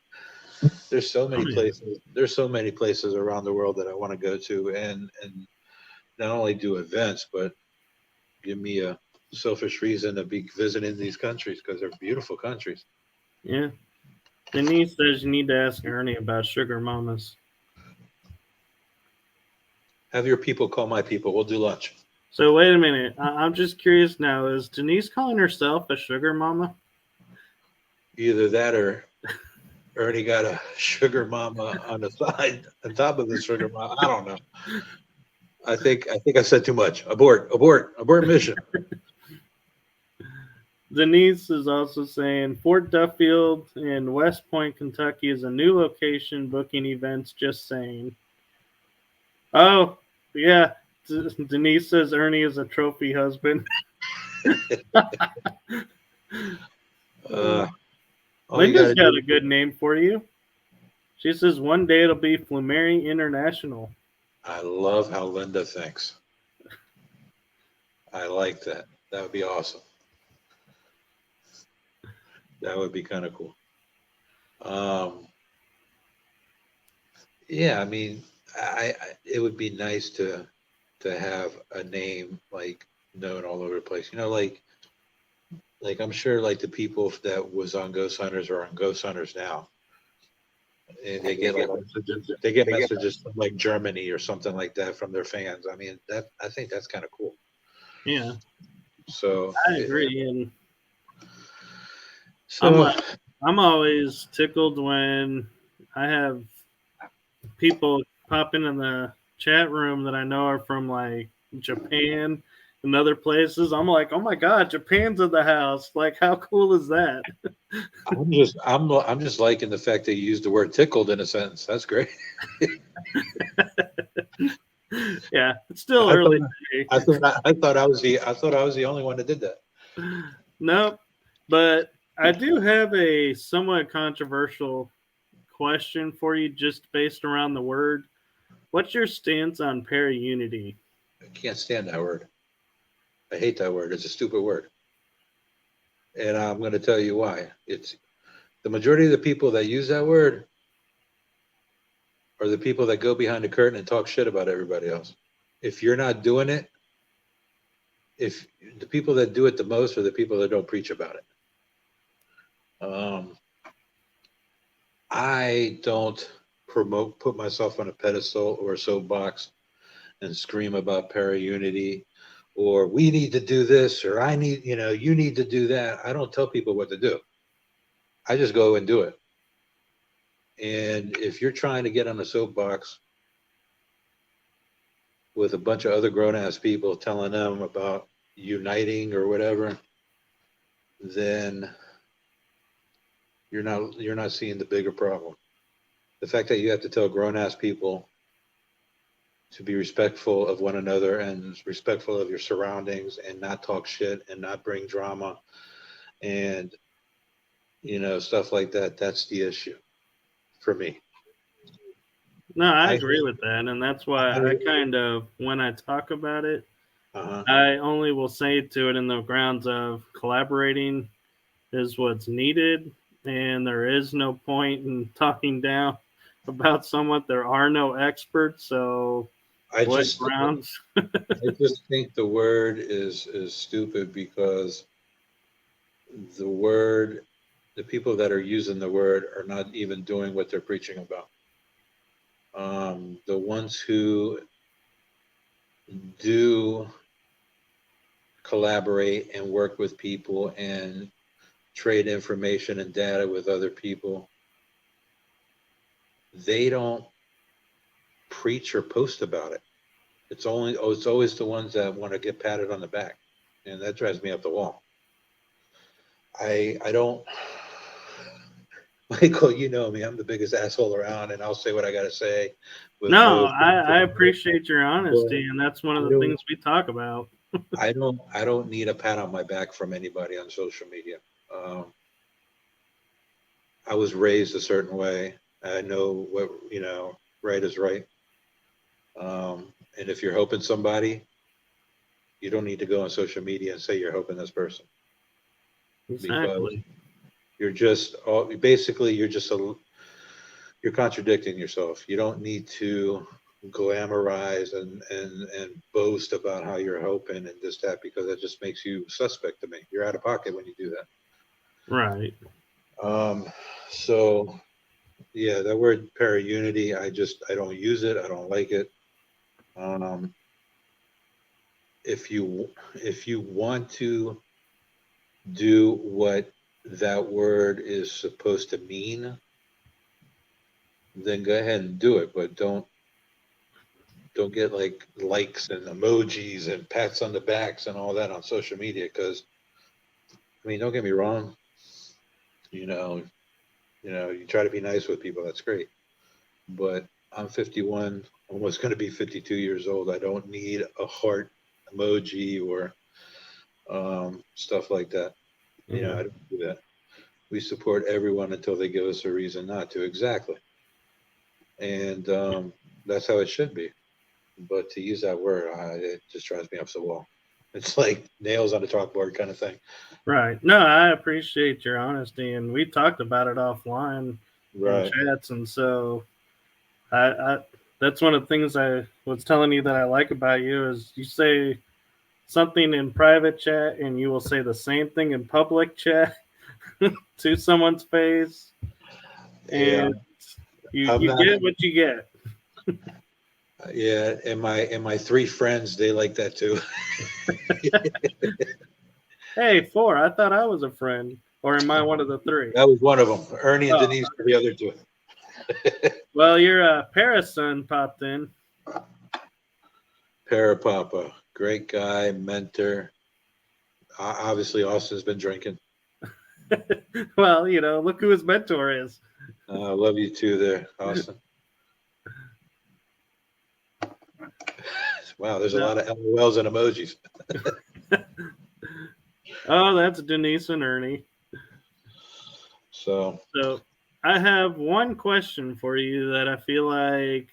There's so many places. There's so many places around the world that I want to go to, and not only do events, but give me a selfish reason to be visiting these countries because they're beautiful countries. Yeah. Denise says you need to ask Ernie about sugar mamas. Have your people call my people. We'll do lunch. So wait a minute. I'm just curious now. Is Denise calling herself a sugar mama? Either that or Ernie got a sugar mama on the side, on top of the sugar mama. I don't know. I think I said too much. Abort mission. Denise is also saying Fort Duffield in West Point, Kentucky is a new location booking events. Just saying. Oh, yeah. Denise says Ernie is a trophy husband. Linda's got a good name for you. She says one day it'll be Flumeri International. I love how Linda thinks. I like that. That would be awesome. That would be kind of cool. Yeah, I mean, it would be nice to have a name like known all over the place. Like I'm sure like the people that was on Ghost Hunters are on Ghost Hunters now, and they get messages. They get messages from like Germany or something like that from their fans. I mean, I think that's kind of cool. Yeah. So I agree, and so I'm always tickled when I have people pop in the chat room that I know are from like Japan in other places. I'm like, oh my God, Japan's in the house. Like, how cool is that? I'm just liking the fact that you used the word tickled in a sentence. That's great. Yeah, it's still I early thought day. I thought I was the only one that did that. Nope. But I do have a somewhat controversial question for you just based around the word. What's your stance on para-unity? I can't stand that word. I hate that word. It's a stupid word. And I'm going to tell you why. It's the majority of the people that use that word are the people that go behind the curtain and talk shit about everybody else. If you're not doing it, if the people that do it the most are the people that don't preach about it. I don't put myself on a pedestal or a soapbox and scream about para-unity or we need to do this or you need to do that. I don't tell people what to do. I just go and do it. And if you're trying to get on a soapbox with a bunch of other grown-ass people telling them about uniting or whatever, then you're not seeing the bigger problem. The fact that you have to tell grown-ass people to be respectful of one another and respectful of your surroundings and not talk shit and not bring drama and stuff like that, that's the issue for me. No, I agree with that. And that's why I kind of, when I talk about it, I only will say to it in the grounds of collaborating is what's needed. And there is no point in talking down about someone. There are no experts. So I just think the word is stupid because the people that are using the word are not even doing what they're preaching about. The ones who do collaborate and work with people and trade information and data with other people, they don't preach or post about it. It's always the ones that want to get patted on the back, and that drives me up the wall. I don't, Michael, you know me, I'm the biggest asshole around, and I'll say what I got to say. No, I appreciate your honesty, and that's one of the things we talk about. I don't need a pat on my back from anybody on social media. I was raised a certain way. I know what, right is right. And if you're helping somebody, you don't need to go on social media and say you're helping this person. Exactly. Because you're contradicting yourself. You don't need to glamorize and boast about how you're helping and this, that, because that just makes you suspect to me. You're out of pocket when you do that. Right. So yeah, that word para-unity, I don't use it. I don't like it. If you want to do what that word is supposed to mean, then go ahead and do it, but don't get like likes and emojis and pats on the backs and all that on social media. Because don't get me wrong, you try to be nice with people, that's great, but I'm 51, almost going to be 52 years old. I don't need a heart emoji or stuff like that. I don't do that. We support everyone until they give us a reason not to. Exactly. And that's how it should be. But to use that word, it just drives me up the wall. It's like nails on a chalkboard kind of thing. Right. No, I appreciate your honesty, and we talked about it offline in chats, and so I that's one of the things I was telling you that I like about you is you say something in private chat and you will say the same thing in public chat to someone's face, and you get what you get. Yeah, and my 3 friends, they like that too. Hey, 4. I thought I was a friend, or am I one of the 3? That was one of them. Ernie and Denise were the other 2. Well, your Paris son popped in. Parapapa, great guy, mentor. Obviously, Austin's been drinking. Well, look who his mentor is. I love you too there, Austin. Wow, there's a lot of LOLs and emojis. Oh, that's Denise and Ernie. So I have one question for you that I feel like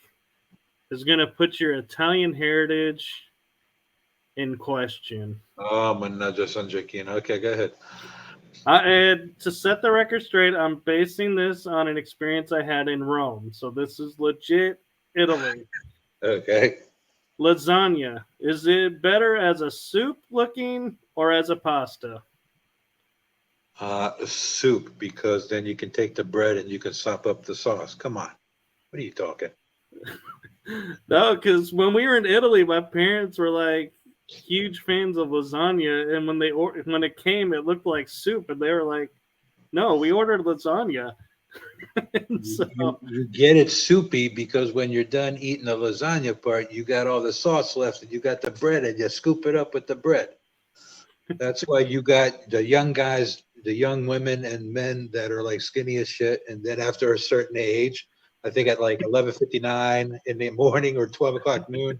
is going to put your Italian heritage in question. mannaggia San Gioacchino. Okay, go ahead. And to set the record straight, I'm basing this on an experience I had in Rome. So this is legit Italy. Okay. Lasagna. Is it better as a soup looking or as a pasta? Soup, because then you can take the bread and you can sop up the sauce. Come on. What are you talking? No, because when we were in Italy, my parents were like huge fans of lasagna, and when it came, it looked like soup, and they were like, "No, we ordered lasagna." So, You get it soupy because when you're done eating the lasagna part, you got all the sauce left and you got the bread and you scoop it up with the bread. That's why you got the young guys, the young women and men that are like skinny as shit. And then after a certain age, I think at like 11:59 in the morning or 12 o'clock noon,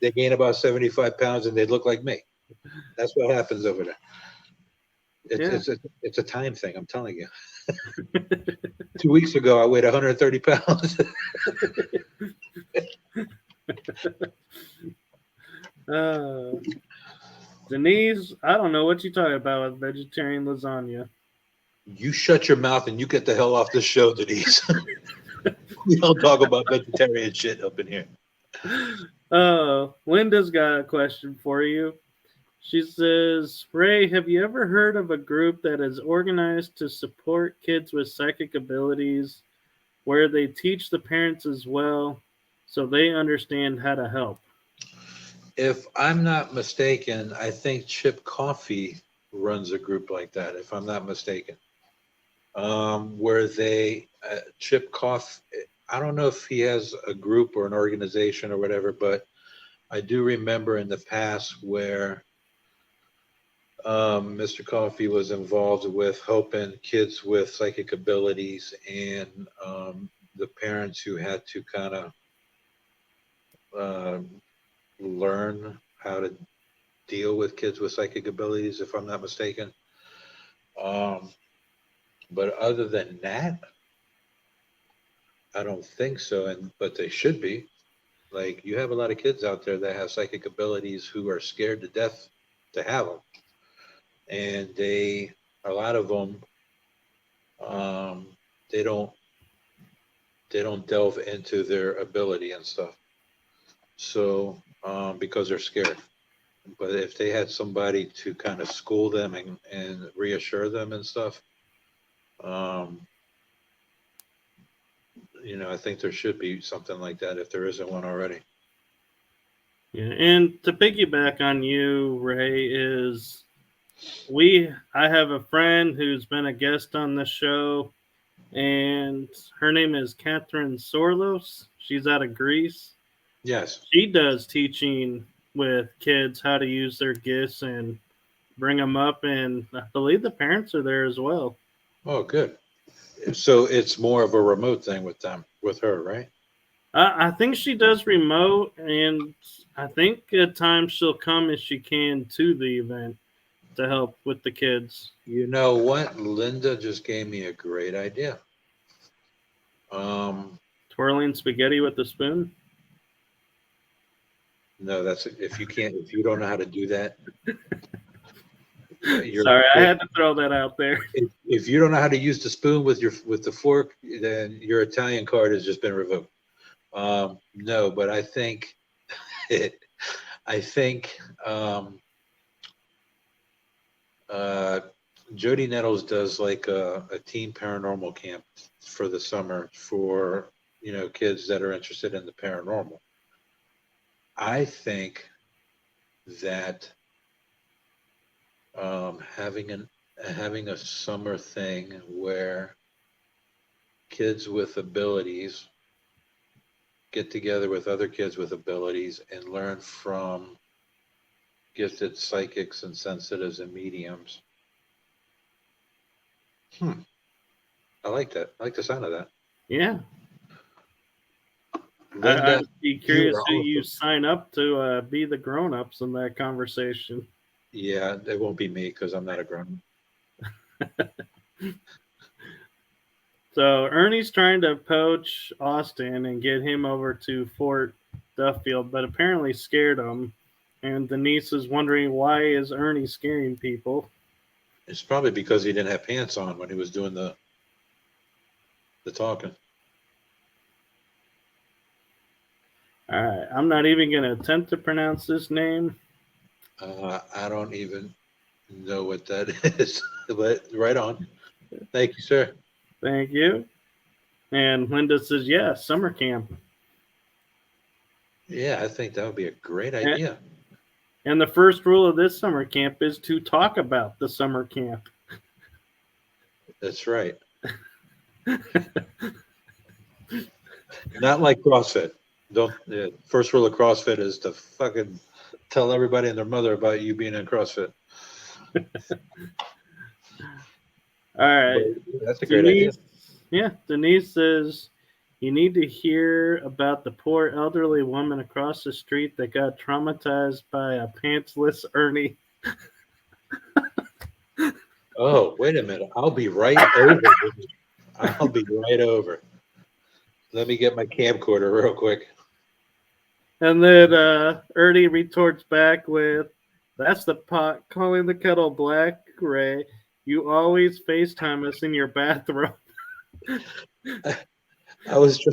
they gain about 75 pounds and they look like me. That's what happens over there. It's a time thing, I'm telling you. 2 weeks ago, I weighed 130 pounds. Denise, I don't know what you're talking about with vegetarian lasagna. You shut your mouth and you get the hell off this show, Denise. We don't talk about vegetarian shit up in here. Linda's got a question for you. She says, Ray, have you ever heard of a group that is organized to support kids with psychic abilities where they teach the parents as well so they understand how to help? If I'm not mistaken, I think Chip Coffey runs a group like that, if I'm not mistaken. Where Chip Coffey, I don't know if he has a group or an organization or whatever, but I do remember in the past where Mr. Coffey was involved with helping kids with psychic abilities and the parents who had to kind of learn how to deal with kids with psychic abilities, if I'm not mistaken. But other than that, I don't think so. But they should be. Like, you have a lot of kids out there that have psychic abilities who are scared to death to have them. And a lot of them, they don't delve into their ability and stuff. So, because they're scared. But if they had somebody to kind of school them and reassure them and stuff, I think there should be something like that if there isn't one already. Yeah, and to piggyback on you, Ray, I have a friend who's been a guest on the show, and her name is Catherine Sorlos. She's out of Greece. Yes. She does teaching with kids how to use their gifts and bring them up, and I believe the parents are there as well. Oh, good. So it's more of a remote thing with her, right? I think she does remote, and I think at times she'll come as she can to the event to help with the kids. You know what? Linda just gave me a great idea. Twirling spaghetti with a spoon? No, that's if you don't know how to do that. Sorry, I had to throw that out there. If you don't know how to use the spoon with the fork, then your Italian card has just been revoked. No, but I think Jody Nettles does like a teen paranormal camp for the summer for kids that are interested in the paranormal. I think that having a summer thing where kids with abilities get together with other kids with abilities and learn from gifted psychics and sensitives and mediums. I like that. I like the sound of that. Yeah. Linda, I'd be you curious are who you also- sign up to be the grown-ups in that conversation. Yeah, it won't be me because I'm not a grown. So Ernie's trying to poach Austin and get him over to Fort Duffield, but apparently scared him. And Denise is wondering, why is Ernie scaring people? It's probably because he didn't have pants on when he was doing the talking. All right, I'm not even going to attempt to pronounce this name. I don't even know what that is, but right on. Thank you, sir. Thank you. And Linda says, yeah, summer camp. Yeah, I think that would be a great idea. And the first rule of this summer camp is to talk about the summer camp. That's right. Not like CrossFit. Don't. First rule of CrossFit is to fucking tell everybody and their mother about you being in CrossFit. All right. But that's a great idea. Yeah, Denise says, you need to hear about the poor elderly woman across the street that got traumatized by a pantsless Ernie. Oh, wait a minute. I'll be right over. I'll be right over. Let me get my camcorder real quick. And then Ernie retorts back with, that's the pot calling the kettle black, Ray. You always FaceTime us in your bathroom. I was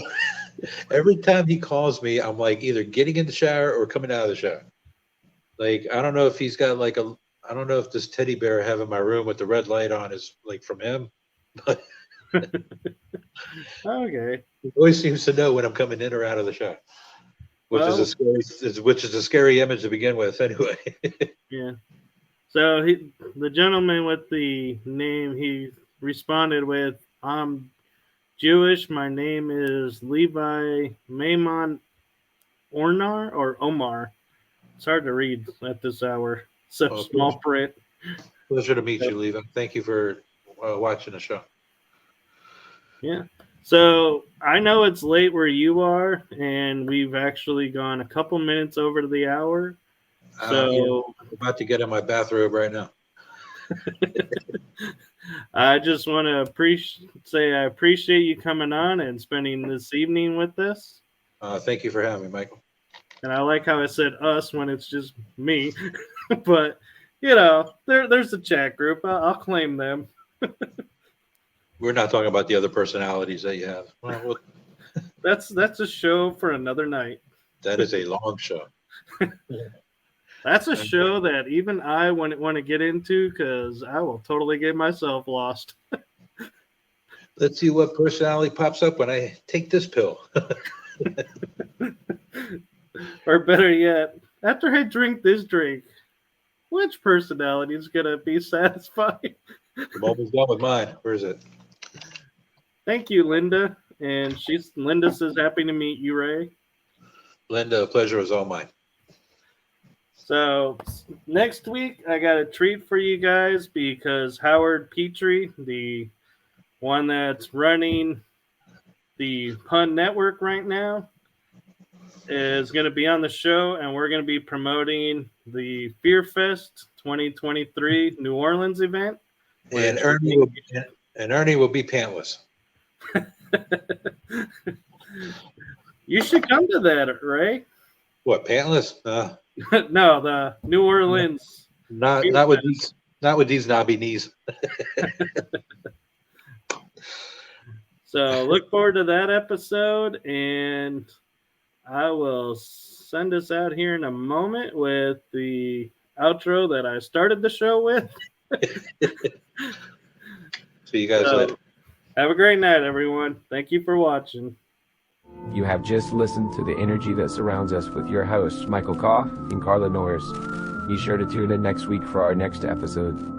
every time he calls me, I'm like either getting in the shower or coming out of the shower. Like, I don't know if he's got like I don't know if this teddy bear I have in my room with the red light on is like from him, but Okay. he always seems to know when I'm coming in or out of the shower, which is a scary image to begin with anyway. Yeah. So the gentleman with the name, he responded with, I'm Jewish. My name is Levi Maimon Ornar or Omar. It's hard to read at this hour. So small print. Pleasure to meet you, Levi. Thank you for watching the show. Yeah. So I know it's late where you are, and we've actually gone a couple minutes over to the hour. So I'm about to get in my bathrobe right now. I just want to say I appreciate you coming on and spending this evening with us. Thank you for having me, Michael. And I like how I said us when it's just me. But, you know, there's a chat group. I'll claim them. We're not talking about the other personalities that you have. Well, That's a show for another night. that is a long show. That's a show that even I wouldn't want to get into because I will totally get myself lost. Let's see what personality pops up when I take this pill. Or better yet, after I drink this drink, which personality is going to be satisfied? I'm almost done with mine. Where is it? Thank you, Linda. And Linda says, happy to meet you, Ray. Linda, a pleasure was all mine. So next week, I got a treat for you guys because Howard Petrie, the one that's running the Pun Network right now, is going to be on the show, and we're going to be promoting the Fear Fest 2023 New Orleans event. And Ernie will be pantless. You should come to that, Ray. What, pantless? No, the New Orleans. Not with these knobby knees. So look forward to that episode, and I will send us out here in a moment with the outro that I started the show with. See you guys later. Have a great night, everyone. Thank you for watching. You have just listened to the energy that surrounds us with your hosts, Michael Koff and Carla Norris. Be sure to tune in next week for our next episode.